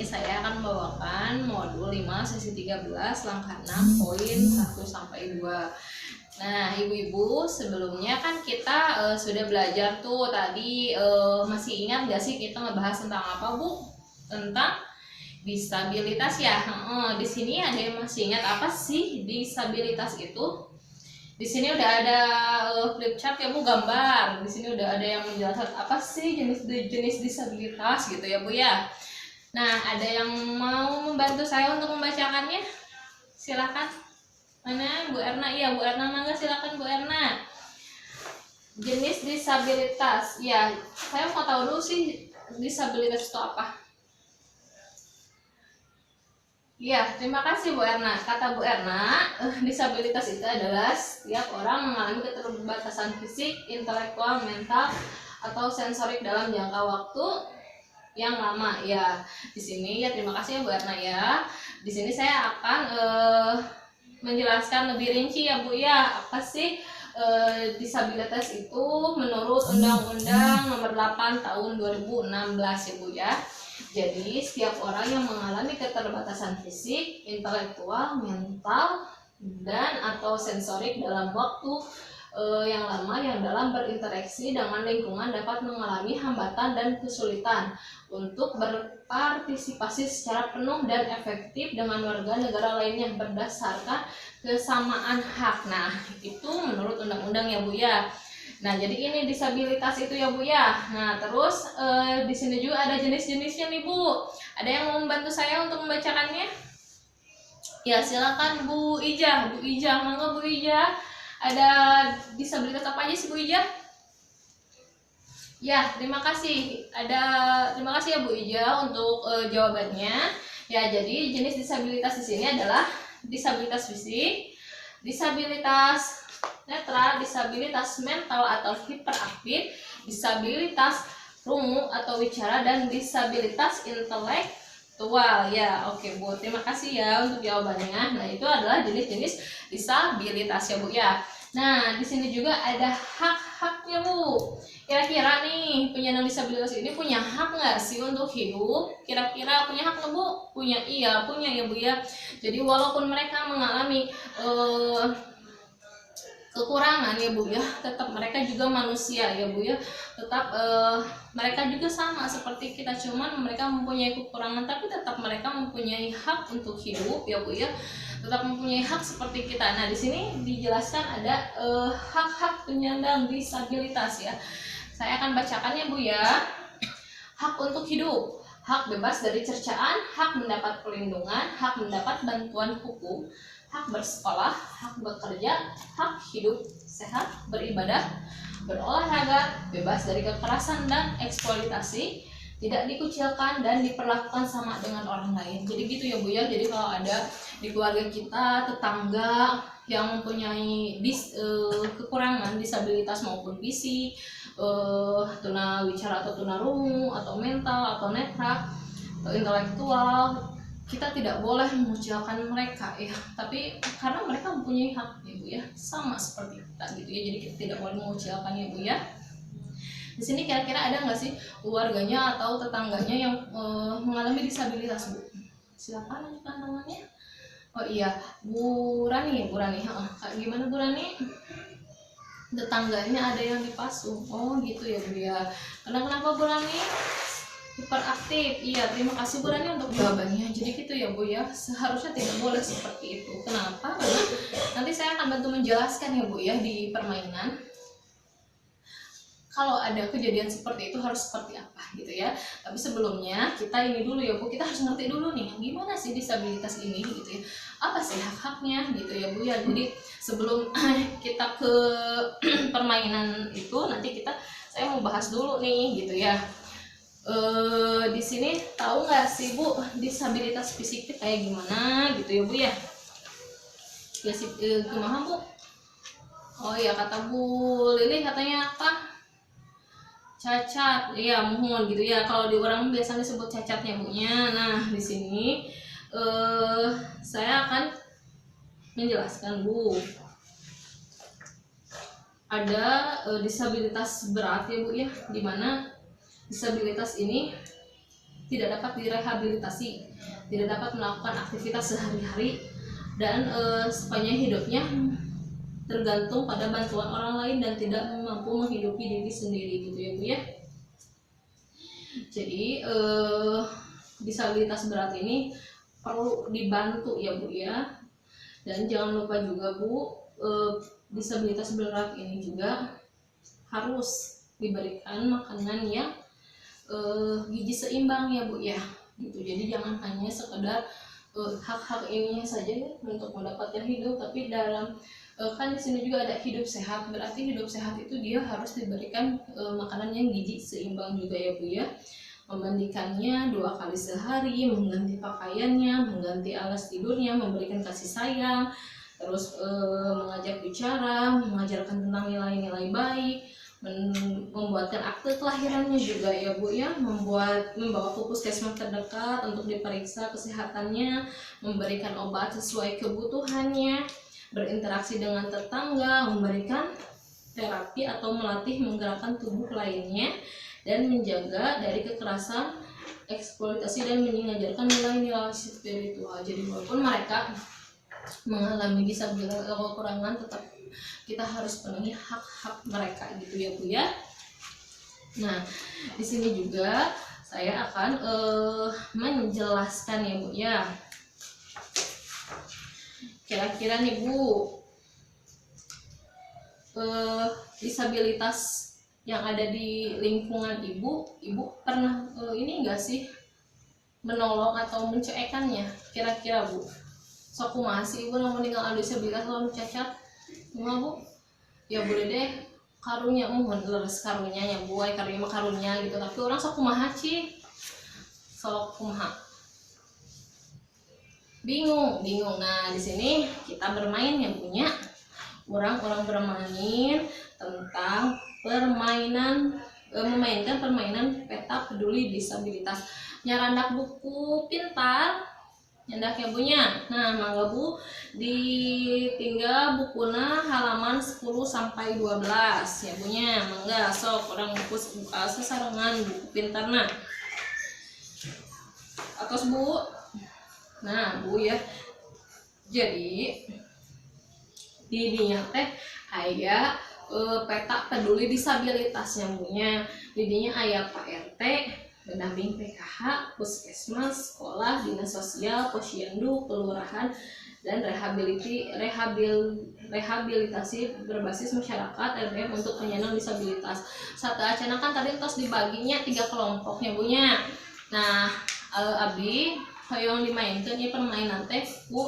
saya akan membawakan modul 5 sesi 13 langkah 6 poin 1 sampai 2. Nah, ibu-ibu, sebelumnya kan kita sudah belajar tuh tadi, masih ingat gak sih kita ngebahas tentang apa, Bu? Tentang disabilitas ya. Di sini ada yang masih ingat apa sih disabilitas itu? Di sini udah ada flip chart ya Bu, gambar. Di sini udah ada yang menjelaskan apa sih jenis disabilitas gitu ya Bu ya. Nah, ada yang mau membantu saya untuk membacakannya? Silakan. Mana Bu Erna? Iya, Bu Erna, mangga silakan Bu Erna. Jenis disabilitas. Ya, saya mau tahu dulu sih disabilitas itu apa. Ya, terima kasih Bu Erna. Kata Bu Erna, disabilitas itu adalah setiap orang mengalami keterbatasan fisik, intelektual, mental, atau sensorik dalam jangka waktu yang lama. Ya, di sini ya terima kasih ya Bu Erna ya. Di sini saya akan menjelaskan lebih rinci ya Bu ya. Apa sih disabilitas itu menurut Undang-Undang Nomor 8 Tahun 2016 ya Bu ya. Jadi setiap orang yang mengalami keterbatasan fisik, intelektual, mental, dan atau sensorik dalam waktu yang lama yang dalam berinteraksi dengan lingkungan dapat mengalami hambatan dan kesulitan untuk berpartisipasi secara penuh dan efektif dengan warga negara lainnya berdasarkan kesamaan hak. Nah, itu menurut undang-undang ya Bu ya. Nah, jadi ini disabilitas itu ya Bu ya. Nah, terus di sini juga ada jenis-jenisnya nih Bu. Ada yang mau membantu saya untuk membacakannya? Ya, silakan Bu Ijah. Bu Ijah, mangga Bu Ijah. Ada disabilitas apa aja sih Bu Ijah? Ya, terima kasih. Terima kasih ya Bu Ijah untuk jawabannya. Ya, jadi jenis disabilitas di sini adalah disabilitas fisik, disabilitas netra, disabilitas mental atau hiperaktif, disabilitas rungu atau bicara, dan disabilitas intelektual. Ya, oke Bu, terima kasih ya untuk jawabannya. Nah, itu adalah jenis-jenis disabilitas ya Bu ya. Nah, di sini juga ada hak-haknya Bu. Kira-kira nih penyandang disabilitas ini punya hak nggak sih untuk hidup? Kira-kira punya hak nggak Bu? Punya, iya punya ya Bu ya. Jadi walaupun mereka mengalami kekurangan ya Bu ya, tetap mereka juga manusia ya Bu ya, tetap mereka juga sama seperti kita, cuman mereka mempunyai kekurangan tapi tetap mereka mempunyai hak untuk hidup ya Bu ya, tetap mempunyai hak seperti kita. Nah, di sini dijelaskan ada hak-hak penyandang disabilitas ya. Saya akan bacakan ya Bu ya. Hak untuk hidup, hak bebas dari cercaan, hak mendapat perlindungan, hak mendapat bantuan hukum, hak bersekolah, hak bekerja, hak hidup sehat, beribadah, berolahraga, bebas dari kekerasan dan eksploitasi, tidak dikucilkan dan diperlakukan sama dengan orang lain. Jadi gitu ya Bu ya. Jadi kalau ada di keluarga kita tetangga yang mempunyai kekurangan disabilitas maupun fisik, tunawicara atau tunarungu atau mental atau netra atau intelektual, kita tidak boleh mengucilkan mereka ya, tapi karena mereka mempunyai hak ya Bu ya, sama seperti kita gitu ya. Jadi kita tidak boleh mengucilkan ya Bu ya. Di sini kira-kira ada nggak sih keluarganya atau tetangganya yang mengalami disabilitas Bu? Silakan lanjutkan tangannya. Oh iya, Bu Rani, gimana Bu Rani? Tetangganya ada yang dipasung. Oh gitu ya Bu ya. Kenapa Bu Rani? Hiperaktif. Iya, terima kasih Bu Rani untuk jawabannya. Jadi gitu ya Bu ya, seharusnya tidak boleh seperti itu. Kenapa? Karena nanti saya akan bantu menjelaskan ya Bu ya di permainan, kalau ada kejadian seperti itu harus seperti apa gitu ya. Tapi sebelumnya kita ini dulu ya Bu, kita harus ngerti dulu nih gimana sih disabilitas ini gitu ya, apa sih hak-haknya gitu ya Bu ya. Jadi sebelum kita ke permainan itu, nanti saya mau bahas dulu nih gitu ya. Di sini tahu nggak sih Bu disabilitas fisik itu kayak gimana gitu ya Bu ya? Ya sih, gimana Bu? Oh iya, kata Bu Lili katanya apa? Cacat, iya mohon gitu ya. Kalau di orang biasanya disebut cacatnya Bu-nya. Nah, di sini saya akan menjelaskan Bu. Ada disabilitas berat ya Bu ya, dimana disabilitas ini tidak dapat direhabilitasi, tidak dapat melakukan aktivitas sehari-hari, dan sepanjang hidupnya tergantung pada bantuan orang lain dan tidak mampu menghidupi diri sendiri gitu ya Bu ya. Jadi disabilitas berat ini perlu dibantu ya Bu ya. Dan jangan lupa juga Bu, disabilitas berat ini juga harus diberikan makanan yang gizi seimbang ya Bu ya gitu. Jadi jangan hanya sekedar hak-hak ininya saja ya, untuk mendapatkan hidup, tapi dalam kan di sini juga ada hidup sehat. Berarti hidup sehat itu dia harus diberikan makanan yang gizi seimbang juga ya Bu ya. Memandikannya 2 kali sehari, mengganti pakaiannya, mengganti alas tidurnya, memberikan kasih sayang, terus mengajak bicara, mengajarkan tentang nilai-nilai baik, membuatkan akte kelahirannya juga ya Bu ya, membawa ke puskesmas terdekat untuk diperiksa kesehatannya, memberikan obat sesuai kebutuhannya, berinteraksi dengan tetangga, memberikan terapi atau melatih menggerakkan tubuh lainnya, dan menjaga dari kekerasan, eksploitasi, dan mengajarkan nilai-nilai spiritual. Jadi walaupun mereka mengalami disabilitas atau kekurangan, tetap kita harus penuhi hak-hak mereka gitu ya Bu ya. Nah, di sini juga saya akan menjelaskan ya Bu ya. Kira-kira nih Bu, disabilitas yang ada di lingkungan Ibu pernah ini enggak sih menolong atau mencuekannya? Kira-kira Bu, sok kumaha sih Ibu namun tinggal disabilitas lalu cacat? Kumaha Bu? Ya boleh deh karunya mohon leres karunya ya Bu, karunya mah karunya gitu, tapi orang sok kumaha sih? Sok kumaha? Bingung. Nah, di sini kita bermain ya punya orang bermain tentang memainkan permainan peta peduli disabilitas. Nyarandak buku pintar nyandak ya bunya. Nah, mangga Bu ditinggal bukuna halaman 10 sampai 12 ya bunya. Mangga sok orang buku sesarengan buku pintarna. Atos Bu. Nah, Bu ya. Jadi di dinya teh aya peta peduli disabilitas yang punya. Didinya aya Pak RT, pendamping PKH, puskesmas, sekolah, dinas sosial, posyandu, kelurahan, dan rehabilitasi berbasis masyarakat LBM untuk penyandang disabilitas. Satu acana kan tadi tos dibaginya 3 kelompoknya punya. Nah, abdi hoyong dimainkan ya permainan teh Bu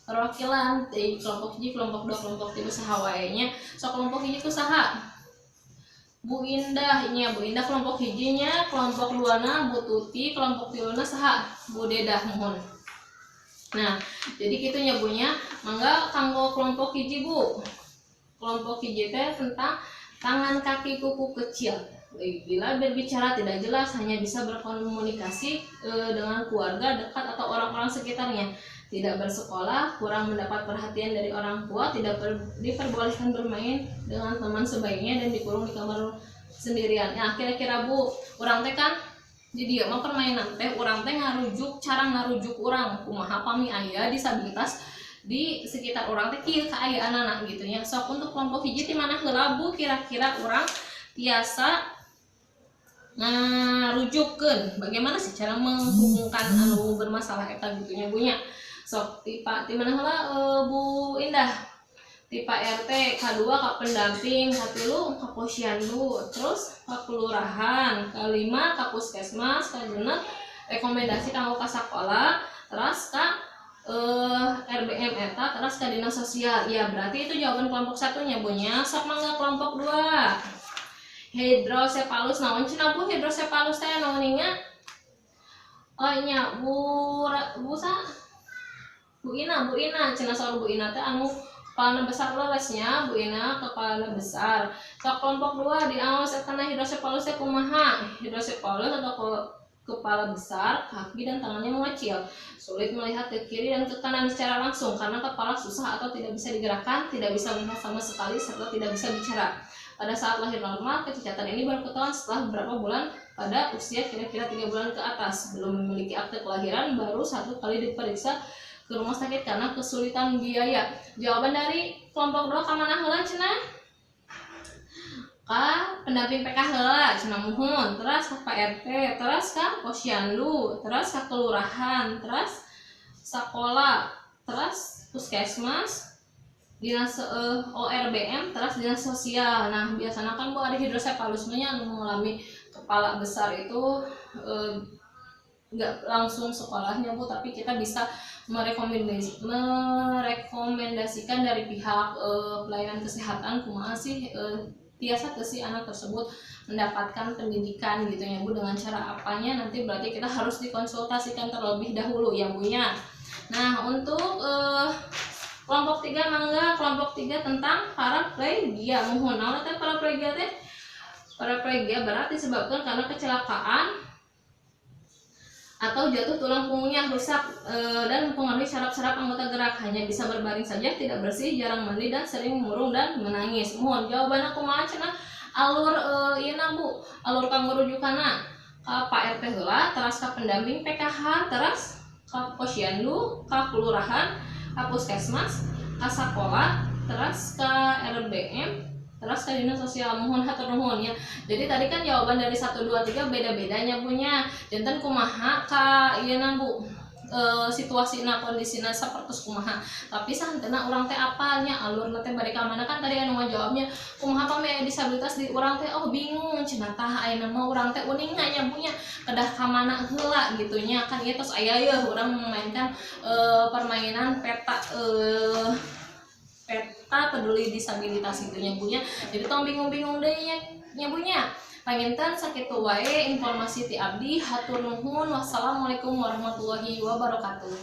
perwakilan dari kelompok hiji, kelompok 2, kelompok 3 saha wae. So kelompok hiji ku saha? Bu Indah nya, Bu Indah kelompok hijinya, kelompok 2na Bu Tuti, kelompok 3na saha? Bu Dedah mohon. Nah, jadi kitunya Bu nya. Mangga kanggo kelompok hiji Bu. Kelompok hiji teh tentang tangan kaki kuku kecil. Bila berbicara tidak jelas, hanya bisa berkomunikasi dengan keluarga dekat atau orang-orang sekitarnya. Tidak bersekolah, kurang mendapat perhatian dari orang tua, tidak diperbolehkan bermain dengan teman sebaiknya, dan dikurung di kamar sendirian. Nah, kira-kira Bu, orang teh kan jadi mau permainan teh, orang teh cara ngarujuk orang kumaha pami aya disabilitas di sekitar orang teh kieu kaayaan anak gitu nya. Sok untuk kelompok hiji di mana heula Bu kira-kira orang biasa ngarujukkeun bagaimana sih cara menghubungkan anu bermasalah eta gitu nya Bu nya. Sok di mana heula Bu Indah, di Pak RT, K2 ka pendamping, K3 ka posyandu, terus ka kelurahan, K5 ka puskesmas, K6 rekomendasi kanggo ka sakola, terus ka RBM eta, terus ka dinas sosial. Ya berarti itu jawaban kelompok satunya Bu nya. Sok mangga kelompok 2. Hidrosepalus naon cenah Bu? Hidrosepalus teh naonnya? Oh nya Bu sa Bu Ina cenah soal Bu Ina teh anu kepala besar lelesnya Bu Ina kepala besar. Sok kelompok 2 diaos kana hidrosepalus teh kumaha? Hidrosepalus atau kepala besar, kaki dan tangannya mengecil, sulit melihat ke kiri dan ke kanan secara langsung karena kepala susah atau tidak bisa digerakkan, tidak bisa melihat sama sekali, serta tidak bisa bicara. Pada saat lahir normal, kecacatan ini baru ketahuan setelah beberapa bulan pada usia kira-kira 3 bulan ke atas, belum memiliki akte kelahiran, baru 1 kali diperiksa ke rumah sakit karena kesulitan biaya. Jawaban dari kelompok 2 kamana heula cenah? Ka pendamping PK heula cenah muhun, terus ka Pak RT, terus ka posyandu, terus ka kelurahan, terus sekolah, terus puskesmas, dinas ORBM, terus dinas sosial. Nah biasanya kan Bu ada hidrosefalus nya mengalami kepala besar itu nggak langsung sekolahnya Bu, tapi kita bisa merekomendasikan dari pihak pelayanan kesehatan kumaha sih biasa si anak tersebut mendapatkan pendidikan gitu ya Bu, dengan cara apanya nanti berarti kita harus dikonsultasikan terlebih dahulu ya Bu nya. Nah untuk kelompok 3 mangga, kelompok 3 tentang paraplegia. Mohon naon teh paraplegia teh? Paraplegia berarti disebabkan karena kecelakaan atau jatuh tulang punggungnya rusak dan mempengaruhi saraf-saraf anggota gerak, hanya bisa berbaring saja, tidak bersih, jarang mandi, dan sering murung dan menangis. Mohon jawabannya kumaha cenah? Alur ieu na Bu, alur kanggo rujukanna ka Pak RT heula, terus ka pendamping PKH, terus ka posyandu, ka kelurahan, ka puskesmas, ka sakola, terus ka RBM, terus ke dinas sosial. Mohon hatur nuhun ya. Jadi tadi kan jawaban dari 1 2 3 beda-bedanya punya. Janten kumaha ka ieu na Bu, situasina kondisina sapertos kumaha. Tapi sahantena urang teh apalnya alurna teh bari ka mana kan tadi anu ngajawabnya kumaha pame disabilitas di urang teh oh bingung cenah tah ayeuna mah urang teh uning nya punya kedah ka mana heula gitu nya kan ieu tos aya yeuh urang memainkan permainan peta peduli disabilitas itunya Bu nya. Jadi tong bingung-bingung deh nya Bu nya. Panginten sakitu wae informasi ti abdi, hatur nuhun. Wassalamualaikum warahmatullahi wabarakatuh.